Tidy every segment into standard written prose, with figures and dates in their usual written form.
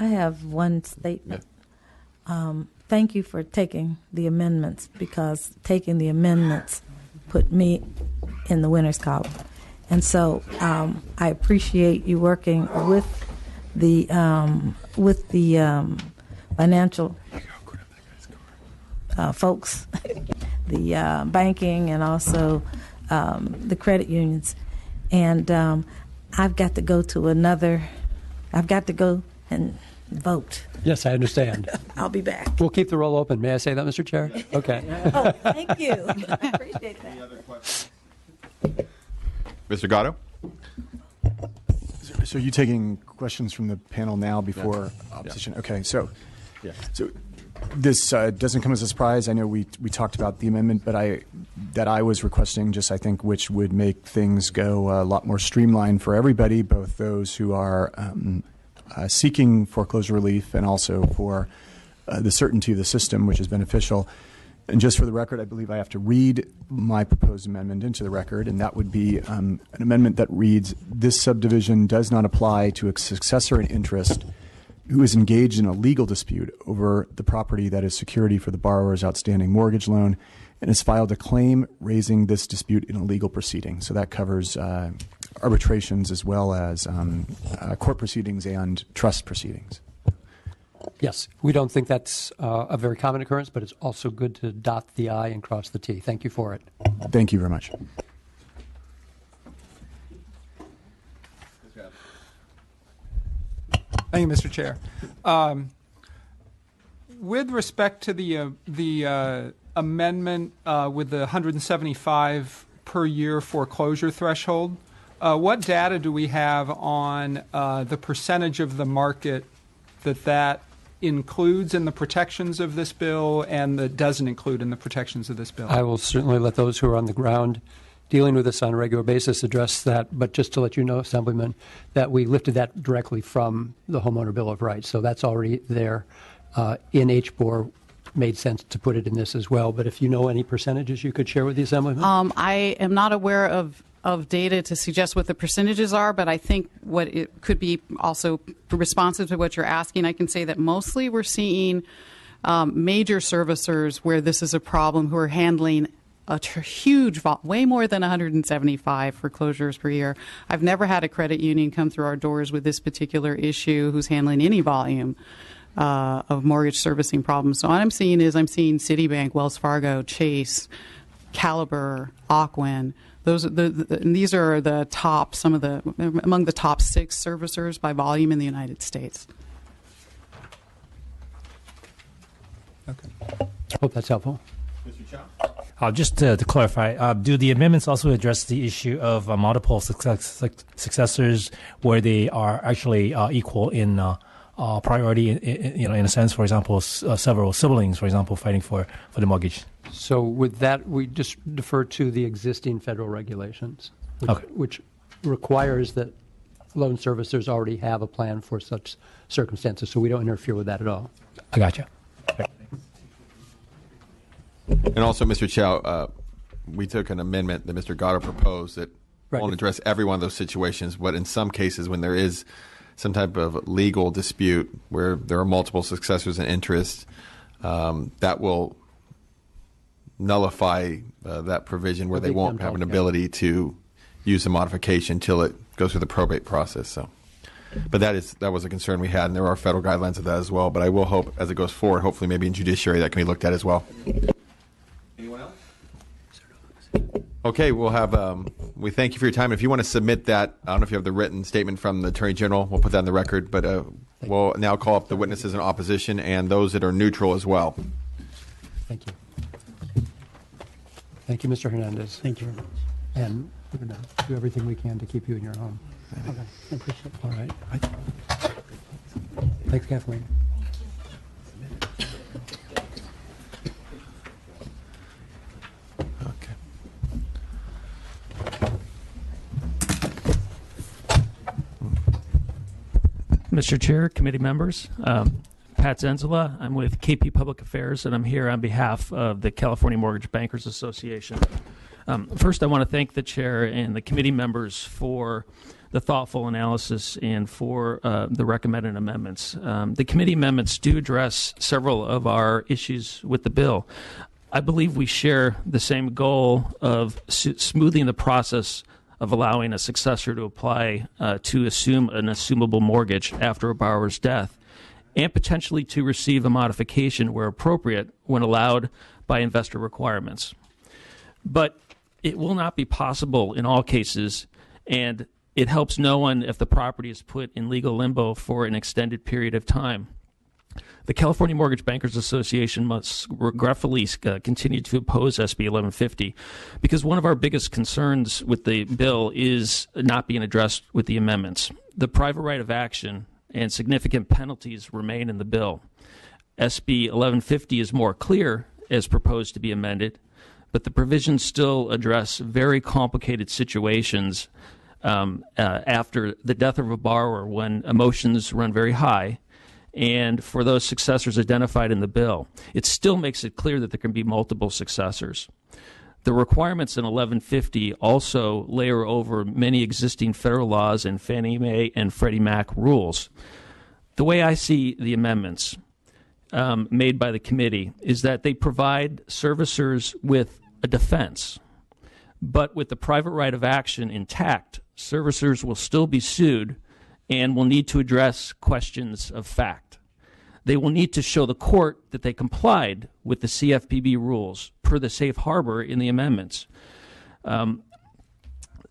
I have one statement. Thank you for taking the amendments, because taking the amendments put me in the winner's column. And so I appreciate you working with the financial folks, the banking, and also the credit unions. And I've got to go and vote. Yes, I understand. I'll be back. We'll keep the roll open. May I say that, Mr. Chair? Okay. Oh, thank you. I appreciate that. Any other questions? Mr. Gatto? So are you taking questions from the panel now before opposition? Yeah. Okay, so this doesn't come as a surprise. I know we talked about the amendment, but I was requesting just, I think, which would make things go a lot more streamlined for everybody, both those who are seeking foreclosure relief and also for the certainty of the system, which is beneficial. And just for the record, I believe I have to read my proposed amendment into the record, and that would be an amendment that reads, this subdivision does not apply to a successor in interest who is engaged in a legal dispute over the property that is security for the borrower's outstanding mortgage loan and has filed a claim raising this dispute in a legal proceeding. So that covers arbitrations as well as court proceedings and trust proceedings. Yes, we don't think that's a very common occurrence, but it's also good to dot the I and cross the T. Thank you for it. Thank you very much. Thank you, Mr. Chair. With respect to the amendment with the 175 per year foreclosure threshold, what data do we have on the percentage of the market that includes in the protections of this bill and that doesn't include in the protections of this bill? I will certainly let those who are on the ground dealing with this on a regular basis address that, but just to let you know, Assemblyman, that we lifted that directly from the Homeowner Bill of Rights, so that's already there. In HBOR, made sense to put it in this as well, but if you know any percentages you could share with the Assemblyman? I am not aware of data to suggest what the percentages are, but I think what it could be also responsive to what you're asking. I can say that mostly we're seeing major servicers where this is a problem who are handling a huge, way more than 175 foreclosures per year. I've never had a credit union come through our doors with this particular issue who's handling any volume of mortgage servicing problems. So what I'm seeing is Citibank, Wells Fargo, Chase, Caliber, Ocwen. And these are the top, among the top 6 servicers by volume in the United States. Okay. Hope that's helpful. Mr. Chow? Just to clarify, do the amendments also address the issue of multiple successors where they are actually equal in priority, in a sense, for example, several siblings, for example, fighting for the mortgage? So with that, we just defer to the existing federal regulations, which requires that loan servicers already have a plan for such circumstances, so we don't interfere with that at all. I gotcha. And also, Mr. Chow, we took an amendment that Mr. Gatto proposed that won't address every one of those situations, but in some cases when there is some type of legal dispute where there are multiple successors in interest, that will nullify that provision where they won't have an ability to use the modification until it goes through the probate process. So, but that was a concern we had, and there are federal guidelines of that as well. But I will hope, as it goes forward, hopefully maybe in judiciary that can be looked at as well. Anyone else? Okay, we'll have. We thank you for your time. If you want to submit that, I don't know if you have the written statement from the Attorney General. We'll put that in the record. But we'll now call up the witnesses in opposition and those that are neutral as well. Thank you. Thank you, Mr. Hernandez. Thank you very much. And we're going to do everything we can to keep you in your home. Okay, I appreciate it. All right. Thanks, Kathleen. Okay. Mr. Chair, committee members, Pat Zenzela. I'm with KP Public Affairs, and I'm here on behalf of the California Mortgage Bankers Association. First, I want to thank the chair and the committee members for the thoughtful analysis and for the recommended amendments. The committee amendments do address several of our issues with the bill. I believe we share the same goal of smoothing the process of allowing a successor to apply to assume an assumable mortgage after a borrower's death, and potentially to receive a modification where appropriate when allowed by investor requirements. But it will not be possible in all cases, and it helps no one if the property is put in legal limbo for an extended period of time. The California Mortgage Bankers Association must regretfully continue to oppose SB 1150 because one of our biggest concerns with the bill is not being addressed with the amendments. The private right of action and significant penalties remain in the bill. SB 1150 is more clear as proposed to be amended, but the provisions still address very complicated situations after the death of a borrower when emotions run very high, and for those successors identified in the bill. It still makes it clear that there can be multiple successors. The requirements in 1150 also layer over many existing federal laws and Fannie Mae and Freddie Mac rules. The way I see the amendments made by the committee is that they provide servicers with a defense, but with the private right of action intact, servicers will still be sued and will need to address questions of fact. They will need to show the court that they complied with the CFPB rules per the safe harbor in the amendments,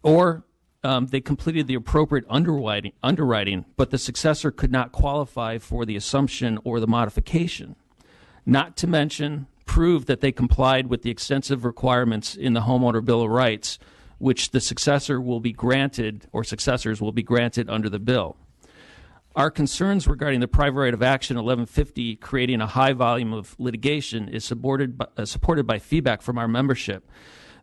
or they completed the appropriate underwriting, but the successor could not qualify for the assumption or the modification, not to mention prove that they complied with the extensive requirements in the Homeowner Bill of Rights, which the successor will be granted, or successors will be granted under the bill. Our concerns regarding the private right of action 1150 creating a high volume of litigation is supported by feedback from our membership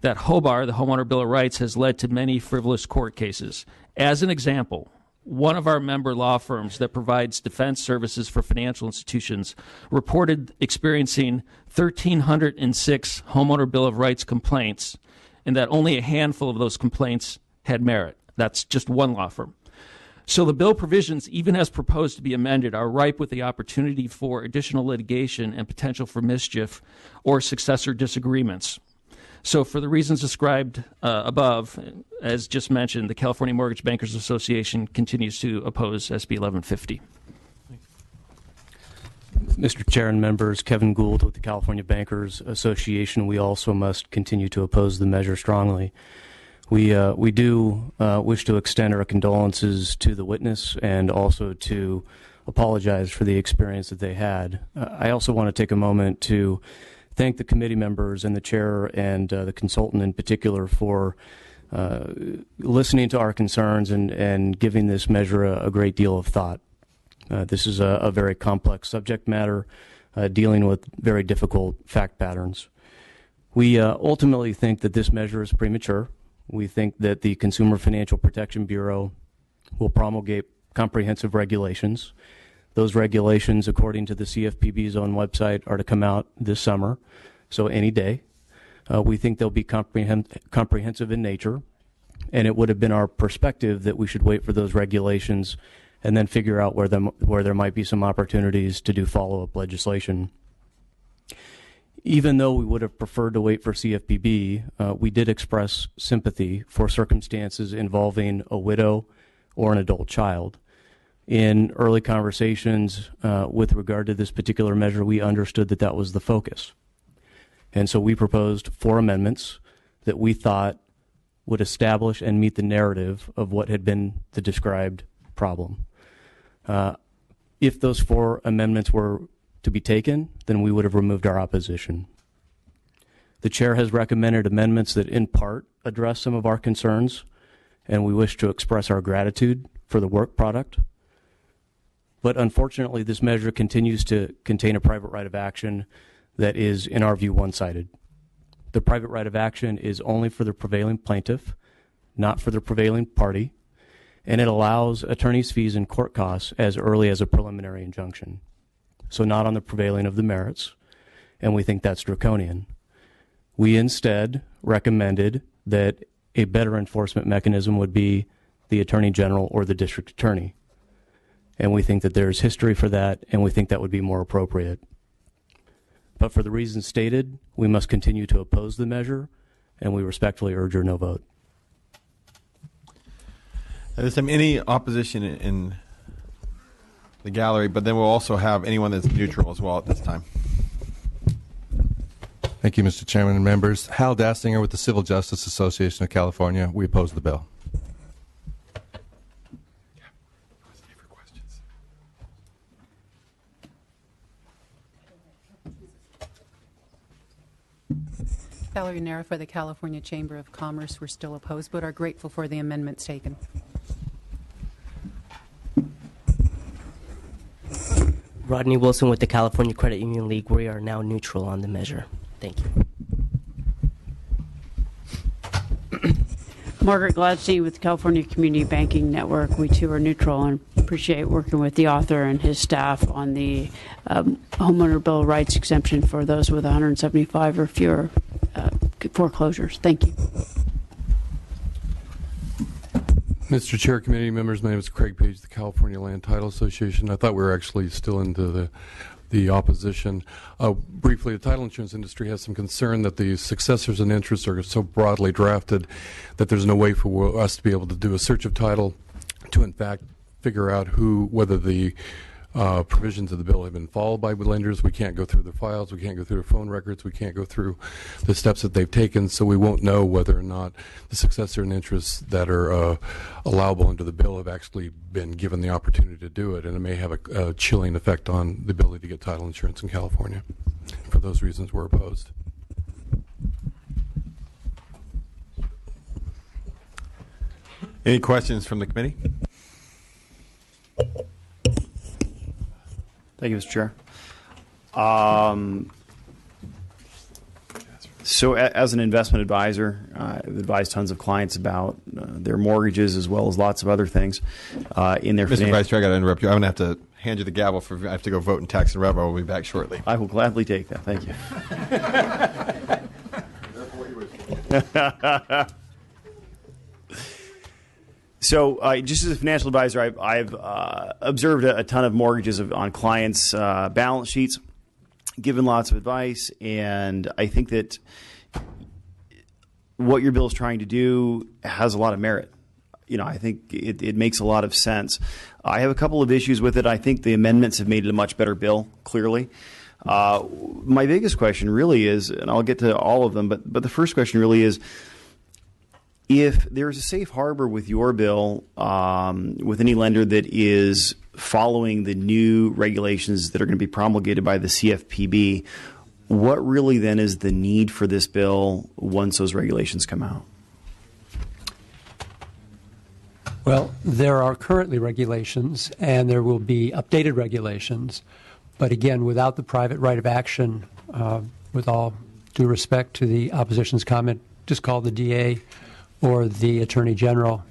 that HOBAR, the Homeowner Bill of Rights, has led to many frivolous court cases. As an example, one of our member law firms that provides defense services for financial institutions reported experiencing 1,306 Homeowner Bill of Rights complaints, and that only a handful of those complaints had merit. That's just one law firm. So the bill provisions, even as proposed to be amended, are ripe with the opportunity for additional litigation and potential for mischief or successor disagreements. So for the reasons described above, as just mentioned, the California Mortgage Bankers Association continues to oppose SB 1150. Mr. Chair and members, Kevin Gould with the California Bankers Association. We also must continue to oppose the measure strongly. We do wish to extend our condolences to the witness and also to apologize for the experience that they had. I also want to take a moment to thank the committee members and the chair and the consultant in particular for listening to our concerns and giving this measure a great deal of thought. This is a very complex subject matter dealing with very difficult fact patterns. We ultimately think that this measure is premature. We think that the Consumer Financial Protection Bureau will promulgate comprehensive regulations. Those regulations, according to the CFPB's own website, are to come out this summer, so any day. We think they'll be comprehensive in nature, and it would have been our perspective that we should wait for those regulations and then figure out where there might be some opportunities to do follow-up legislation. Even though we would have preferred to wait for CFPB, we did express sympathy for circumstances involving a widow or an adult child. In early conversations with regard to this particular measure, we understood that that was the focus. And so we proposed 4 amendments that we thought would establish and meet the narrative of what had been the described problem. If those 4 amendments were to be taken, then we would have removed our opposition. The chair has recommended amendments that in part address some of our concerns, and we wish to express our gratitude for the work product. But unfortunately, this measure continues to contain a private right of action that is, in our view, one-sided. The private right of action is only for the prevailing plaintiff, not for the prevailing party, and it allows attorney's fees and court costs as early as a preliminary injunction. So not on the prevailing of the merits, and we think that's draconian. We instead recommended that a better enforcement mechanism would be the Attorney General, or the District Attorney. And we think that there's history for that, and we think that would be more appropriate. But for the reasons stated, we must continue to oppose the measure, and we respectfully urge your no vote. At this time, any opposition in the gallery, but then we'll also have anyone that's neutral as well at this time. Thank you, Mr. Chairman and members. Hal Dastinger with the Civil Justice Association of California. We oppose the bill. Valerie Nera for the California Chamber of Commerce. We're still opposed, but are grateful for the amendments taken. Rodney Wilson with the California Credit Union League. We are now neutral on the measure. Thank you. Margaret Gladstein with the California Community Banking Network. We too are neutral and appreciate working with the author and his staff on the homeowner bill of rights exemption for those with 175 or fewer foreclosures. Thank you. Mr. Chair, committee members, my name is Craig Page, the California Land Title Association. I thought we were actually still into the opposition. Briefly, the title insurance industry has some concern that the successors and interests are so broadly drafted that there's no way for us to be able to do a search of title to, in fact, figure out whether the provisions of the bill have been followed by lenders. We can't go through the files. We can't go through the phone records. We can't go through the steps that they've taken, so we won't know whether or not the successor and interests that are allowable under the bill have actually been given the opportunity to do it, and it may have a chilling effect on the ability to get title insurance in California. For those reasons, we're opposed. Any questions from the committee? Thank you, Mr. Chair. So as an investment advisor, I've advised tons of clients about their mortgages as well as lots of other things in their Mr. Vice Chair, I got to interrupt you. I'm going to have to hand you the gavel. I have to go vote in tax and rev. I will be back shortly. I will gladly take that. Thank you. So just as a financial advisor, I've observed a ton of mortgages on clients' balance sheets, given lots of advice, and I think that what your bill is trying to do has a lot of merit. You know, I think it makes a lot of sense. I have a couple of issues with it. I think the amendments have made it a much better bill, clearly. My biggest question really is, and I'll get to all of them, but the first question really is, if there's a safe harbor with your bill, with any lender that is following the new regulations that are going to be promulgated by the CFPB, what really then is the need for this bill once those regulations come out? Well, there are currently regulations, and there will be updated regulations. But again, without the private right of action, with all due respect to the opposition's comment, just call the DA or the Attorney General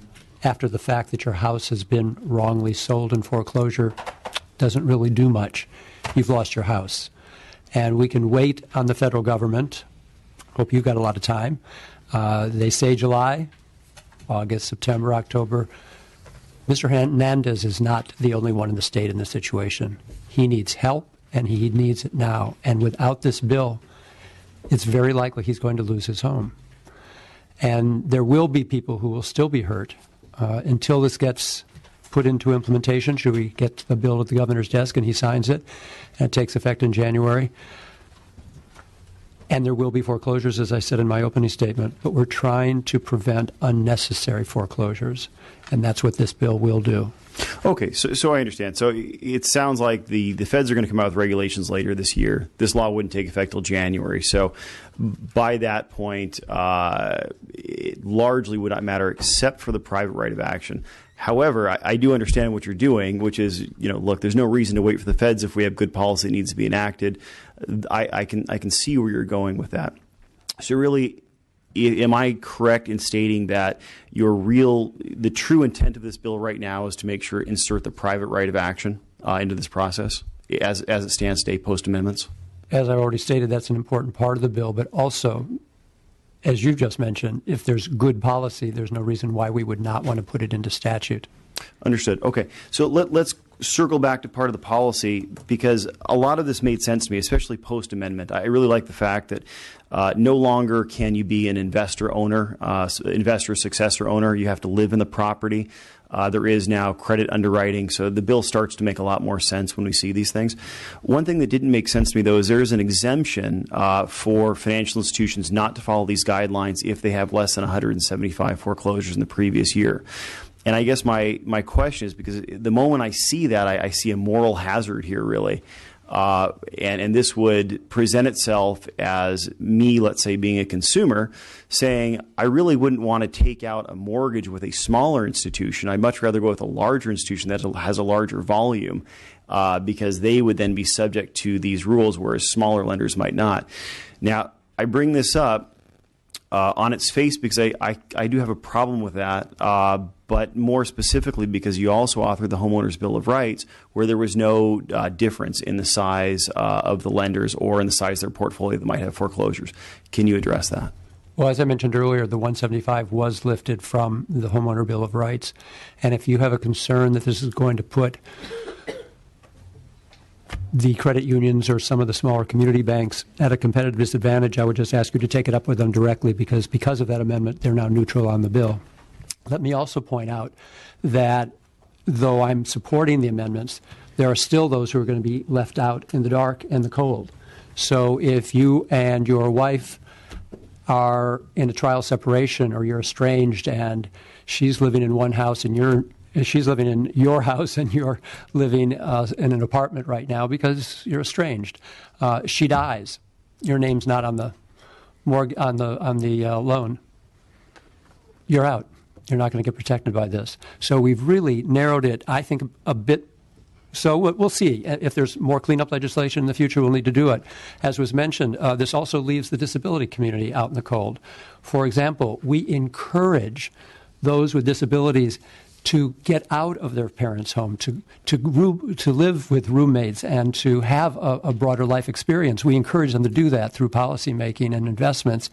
after the fact that your house has been wrongly sold in foreclosure doesn't really do much. You've lost your house. And we can wait on the federal government. Hope you've got a lot of time. They say July, August, September, October. Mr. Hernandez is not the only one in the state in this situation. He needs help, and he needs it now. And without this bill, it's very likely he's going to lose his home. And there will be people who will still be hurt until this gets put into implementation. Should we get the bill at the governor's desk and he signs it, and it takes effect in January? And there will be foreclosures, as I said in my opening statement, but we're trying to prevent unnecessary foreclosures, and that's what this bill will do. Okay, so I understand. So it sounds like the feds are going to come out with regulations later this year. This law wouldn't take effect till January. So by that point, it largely would not matter except for the private right of action. However, I do understand what you're doing, which is, look, there's no reason to wait for the feds if we have good policy that needs to be enacted. I can see where you're going with that. So really, am I correct in stating that the true intent of this bill right now is to make sure insert the private right of action into this process as it stands today post amendments? As I already stated, that's an important part of the bill, but also as you just mentioned, if there's good policy, there's no reason why we would not want to put it into statute. Understood. Okay. So let's circle back to part of the policy, because a lot of this made sense to me, especially post-amendment. I really like the fact that no longer can you be an investor owner, investor successor owner. You have to live in the property. There is now credit underwriting, so the bill starts to make a lot more sense when we see these things. One thing that didn't make sense to me, though, is there is an exemption for financial institutions not to follow these guidelines if they have less than 175 foreclosures in the previous year. And I guess my question is, because the moment I see that, I see a moral hazard here, really. And this would present itself as me, let's say, being a consumer, saying, I really wouldn't want to take out a mortgage with a smaller institution. I'd much rather go with a larger institution that has a larger volume, because they would then be subject to these rules, whereas smaller lenders might not. Now, I bring this up on its face because I do have a problem with that, but more specifically because you also authored the Homeowners Bill of Rights, where there was no difference in the size of the lenders or in the size of their portfolio that might have foreclosures. Can you address that? Well, as I mentioned earlier, the 175 was lifted from the Homeowner Bill of Rights. And if you have a concern that this is going to put the credit unions or some of the smaller community banks at a competitive disadvantage, I would just ask you to take it up with them directly, because of that amendment, they're now neutral on the bill. Let me also point out that though I'm supporting the amendments, there are still those who are going to be left out in the dark and the cold. So if you and your wife are in a trial separation, or you're estranged and she's living in one house and she's living in your house and you're living in an apartment right now because you're estranged, she dies, your name's not on the loan, you're out. You're not going to get protected by this. So we've really narrowed it, I think, a bit. So we'll see. If there's more cleanup legislation in the future, we'll need to do it. As was mentioned, this also leaves the disability community out in the cold. For example, we encourage those with disabilities to get out of their parents' home, to live with roommates, and to have a broader life experience. We encourage them to do that through policy making and investments.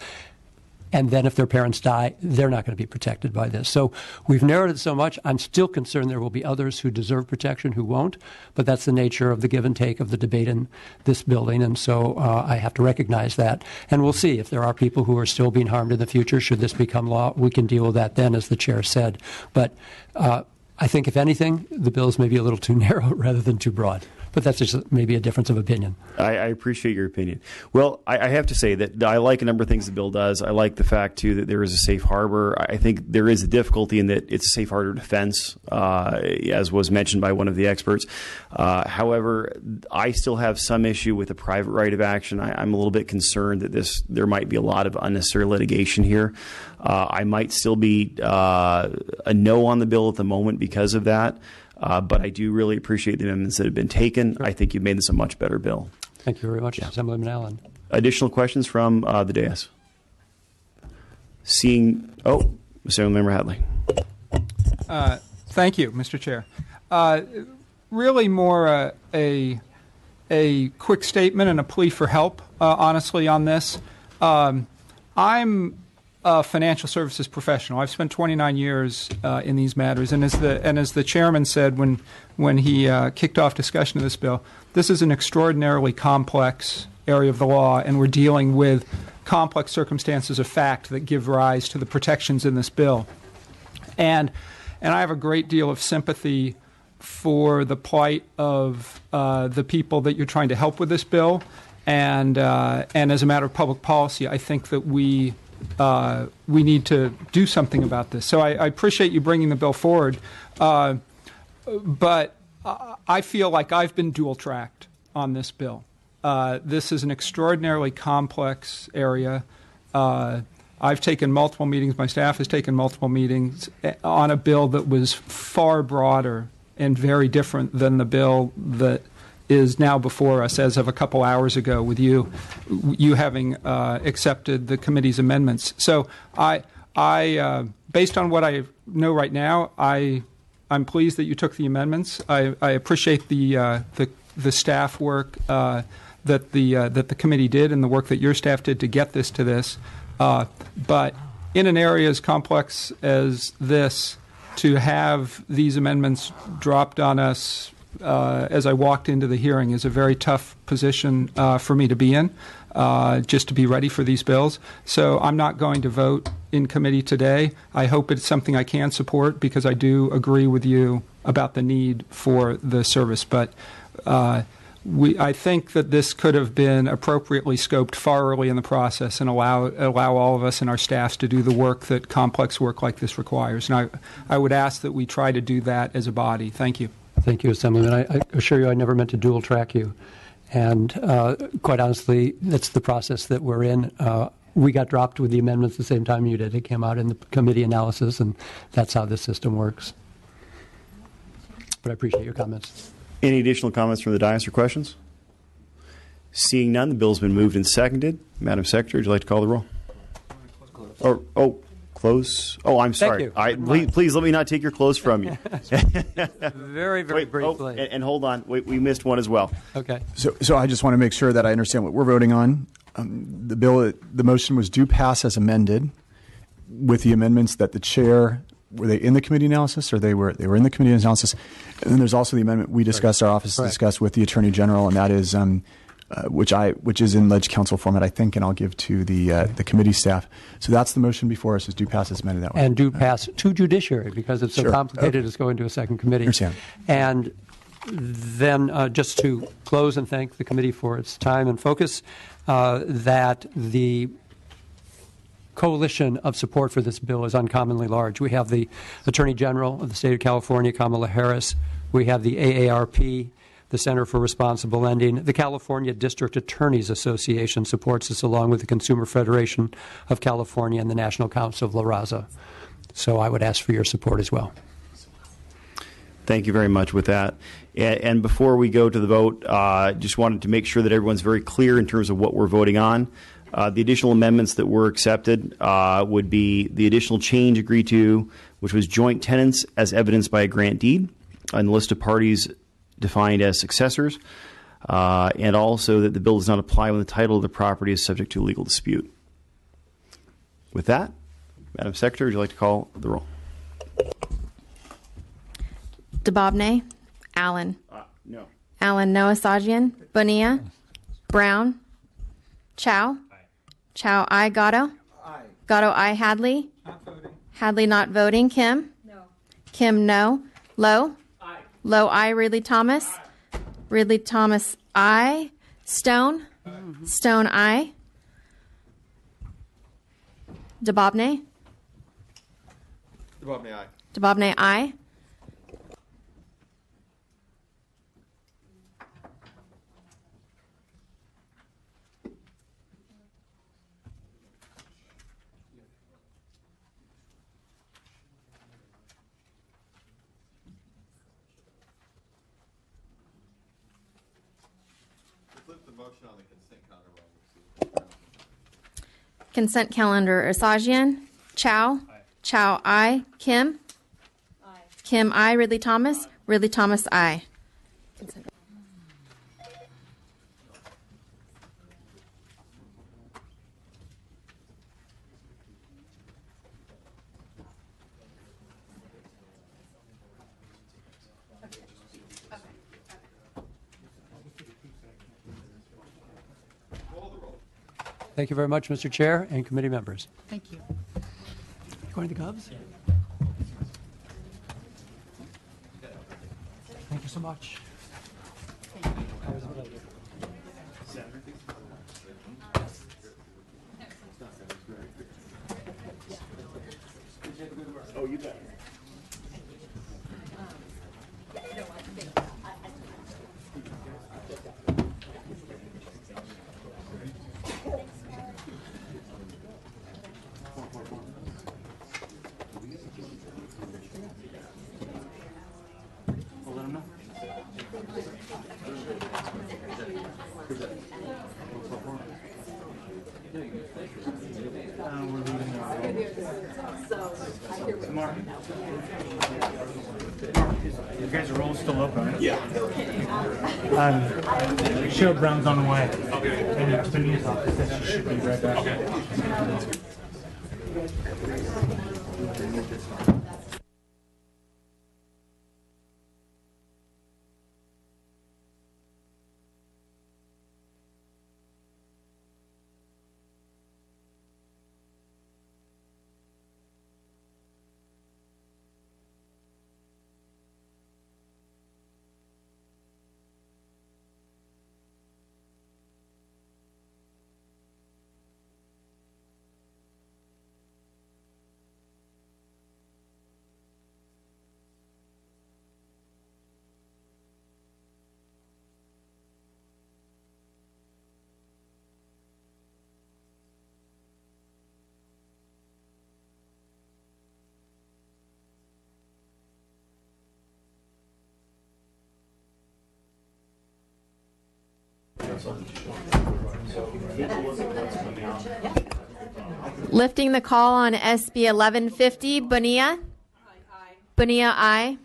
And then if their parents die, they're not going to be protected by this. So we've narrowed it so much. I'm still concerned there will be others who deserve protection who won't, but that's the nature of the give and take of the debate in this building, and so I have to recognize that. And we'll see if there are people who are still being harmed in the future. Should this become law, we can deal with that then, as the chair said. But I think, if anything, the bill is maybe a little too narrow rather than too broad. But that's just maybe a difference of opinion. I appreciate your opinion. Well, I have to say that I like a number of things the bill does. I like the fact, too, that there is a safe harbor. I think there is a difficulty in that it's a safe harbor defense, as was mentioned by one of the experts. However, I still have some issue with the private right of action. I'm a little bit concerned that there might be a lot of unnecessary litigation here. I might still be a no on the bill at the moment because of that. But I do really appreciate the amendments that have been taken. I think you've made this a much better bill. Thank you very much, Assemblyman Allen. Additional questions from the dais? Assemblyman Hadley. Thank you, Mr. Chair. Really more a quick statement and a plea for help, honestly, on this. I'm a financial services professional. I've spent 29 years in these matters, and as the chairman said when he kicked off discussion of this bill, this is an extraordinarily complex area of the law, and we're dealing with complex circumstances of fact that give rise to the protections in this bill. And I have a great deal of sympathy for the plight of the people that you're trying to help with this bill, and as a matter of public policy, I think that we need to do something about this. So I appreciate you bringing the bill forward, but I feel like I've been dual-tracked on this bill. This is an extraordinarily complex area. I've taken multiple meetings, my staff has taken multiple meetings on a bill that was far broader and very different than the bill that is now before us as of a couple hours ago, with you having accepted the committee's amendments. So I based on what I know right now, I'm pleased that you took the amendments. I appreciate the staff work that the committee did and the work that your staff did to get this to this. But in an area as complex as this, to have these amendments dropped on us as I walked into the hearing is a very tough position for me to be in, just to be ready for these bills. So I'm not going to vote in committee today. I hope it's something I can support because I do agree with you about the need for the service. But I think that this could have been appropriately scoped far early in the process and allow all of us and our staffs to do the work that complex work like this requires. And I would ask that we try to do that as a body. Thank you. Thank you, Assemblyman. I assure you I never meant to dual track you. And quite honestly, that's the process that we're in. We got dropped with the amendments the same time you did. It came out in the committee analysis, and that's how this system works. But I appreciate your comments. Any additional comments from the dais or questions? Seeing none, the bill's been moved and seconded. Madam Secretary, would you like to call the roll? Close. Oh, I'm sorry. Please let me not take your close from you. Very briefly. And hold on. We missed one as well. Okay. So I just want to make sure that I understand what we're voting on. The motion was do pass as amended with the amendments that the chair, were they in the committee analysis or they were in the committee analysis? And then there's also the amendment we discussed, our office discussed with the Attorney General, and that is which is in Ledge Council format, I think, and I'll give to the committee staff. So that's the motion before us, is do pass as amended that way. And do pass to judiciary because it's so complicated it's going to a second committee. Understand. And then just to close and thank the committee for its time and focus, that the coalition of support for this bill is uncommonly large. We have the Attorney General of the state of California, Kamala Harris. We have the AARP, the Center for Responsible Lending. The California District Attorneys Association supports this, along with the Consumer Federation of California and the National Council of La Raza. So I would ask for your support as well. Thank you very much with that. And before we go to the vote, just wanted to make sure that everyone's very clear in terms of what we're voting on. The additional amendments that were accepted would be the additional change agreed to, which was joint tenants as evidenced by a grant deed, and the list of parties defined as successors, and also that the bill does not apply when the title of the property is subject to a legal dispute. With that, Madam Secretary, would you like to call the roll? DeBobney, Allen. No. Allen, no. Asajian, Bonilla, Brown, Chow. Chow, I. Gatto. Gatto, I. Hadley. Hadley, not voting. Kim. No. Kim, no. Lowe. Lowe, I. Ridley Thomas. Ridley Thomas, I. Stone. Stone, I. DeBobney. DeBobney, aye. DeBobney, I. Consent calendar, Asajian, Chow. Chow, I. Kim. Kim, I. Ridley Thomas. Ridley Thomas, I. Thank you very much, Mr. Chair and committee members. Thank you. Going to the Cubs? Thank you so much. Oh, you bet. You guys are all still open, right? Yeah. Cheryl Brown's on the way. And the news office says she should be right back. Lifting the call on SB 1150, Bonilla. Bonilla, aye.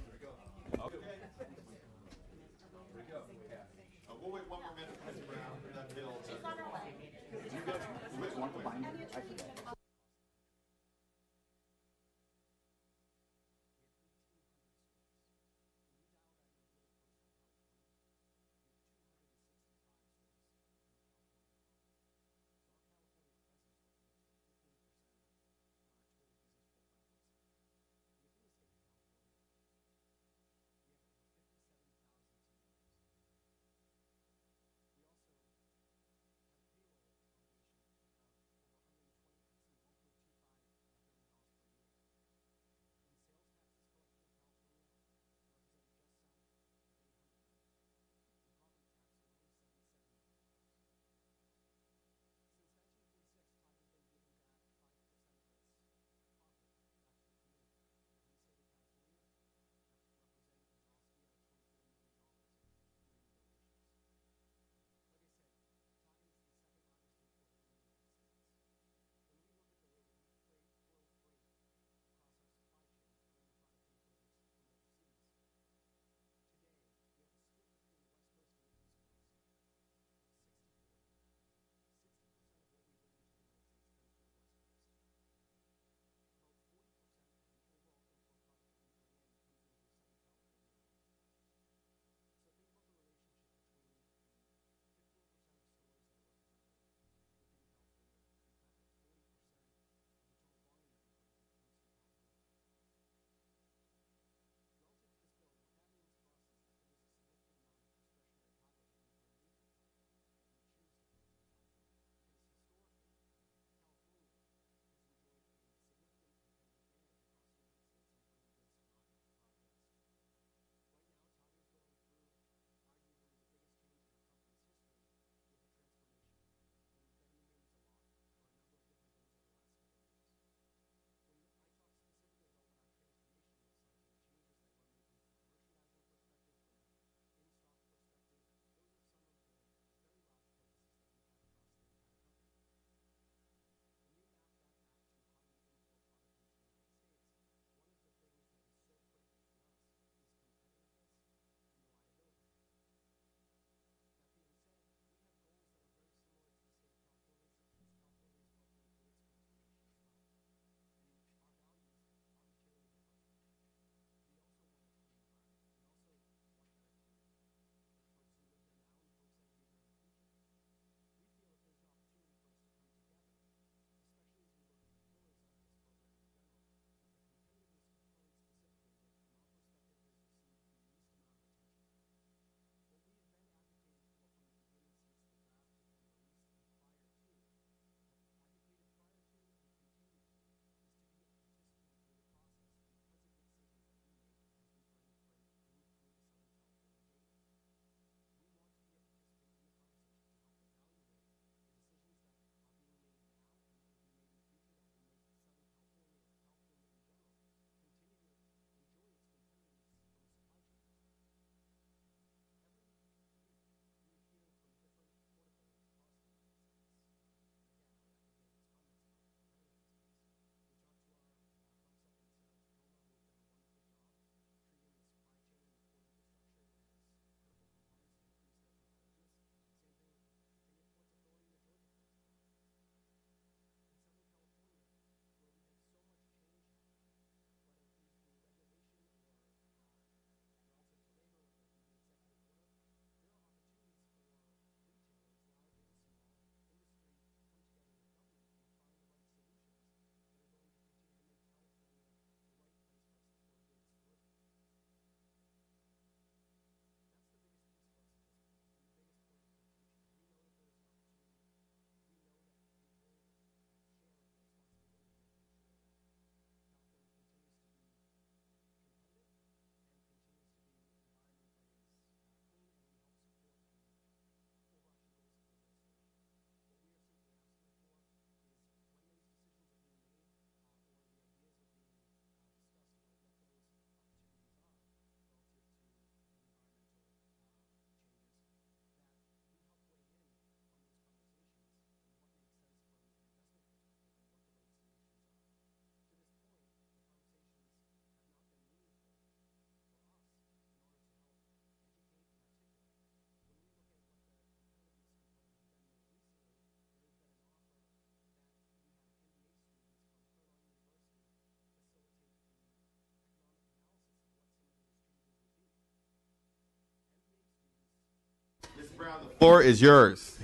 The floor is yours.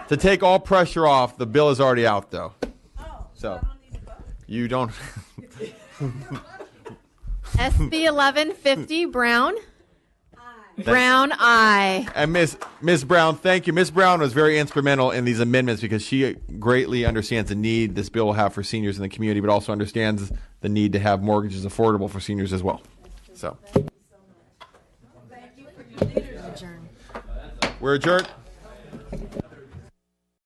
To take all pressure off, the bill is already out, though. So you don't. SB 1150, Brown. Brown, aye. And Miss Brown, thank you. Miss Brown was very instrumental in these amendments because she greatly understands the need this bill will have for seniors in the community, but also understands the need to have mortgages affordable for seniors as well. So, we're adjourned.